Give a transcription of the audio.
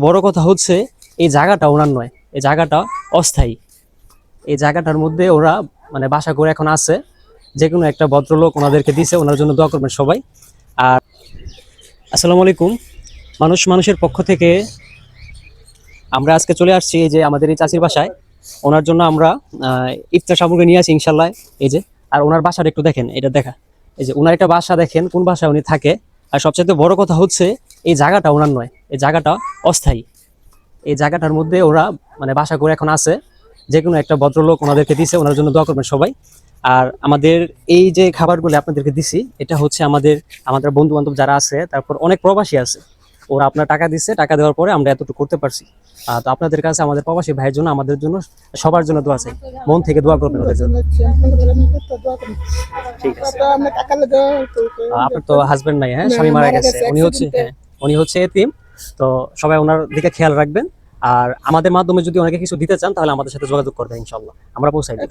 বড় কথা হচ্ছে এই জায়গাটা ওনার নয়, এই জায়গাটা অস্থায়ী। এই জায়গাটার মধ্যে ওরা বাসা করে এখন আছে। যে কোনো একটা ভদ্রলোক ওনাদেরকে দিছে, ওনার জন্য দোয়া করবেন সবাই। আর আসসালামু আলাইকুম। মানুষের পক্ষ থেকে আমরা আজকে চলে আসছি এই যে আমাদের এই চাচির বাসায়। ওনার জন্য আমরা ইফতার সামগ্রী নিয়ে আসি ইনশাল্লাহ। এই যে, আর ওনার বাসাটা একটু দেখেন, এটা দেখা। এই যে ওনার একটা বাসা দেখেন, কোন বাসায় উনি থাকে। আর সবচেয়ে বড় কথা হচ্ছে এই জায়গাটা ওনার নয়, এই জায়গাটা অস্থায়ী। এই জায়গাটার মধ্যে ওরা বাসা করে এখন আছে। যে কোনো একটা ভদ্রলোক ওনাদেরকে দিছে, ওনার জন্য দোয়া করবেন সবাই। আর আমাদের এই যে খাবারগুলো আপনাদেরকে দিছি, এটা হচ্ছে আমাদের আমাদের বন্ধু বান্ধব যারা আছে, তারপর অনেক প্রবাসী আছে, ওরা আপনার টাকা দিচ্ছে। টাকা দেওয়ার পরে আমরা এতটুকু করতে পারছি। তো আপনাদের কাছে আমাদের প্রবাসী ভাইয়ের জন্য, আমাদের জন্য, সবার জন্য দোয়া চাই। মন থেকে দোয়া করবেন ওদের জন্য। ঠিক আছে। আপনার তো হাজবেন্ড নাই? হ্যাঁ, স্বামী মারা গেছে। উনি হচ্ছে এতিম। তো সবাই ওনার দিকে খেয়াল রাখবেন। আর আমাদের মাধ্যমে যদি অনেকে কিছু দিতে চান, তাহলে আমাদের সাথে যোগাযোগ করবেন, ইনশাল্লাহ আমরা পৌঁছাই দেব।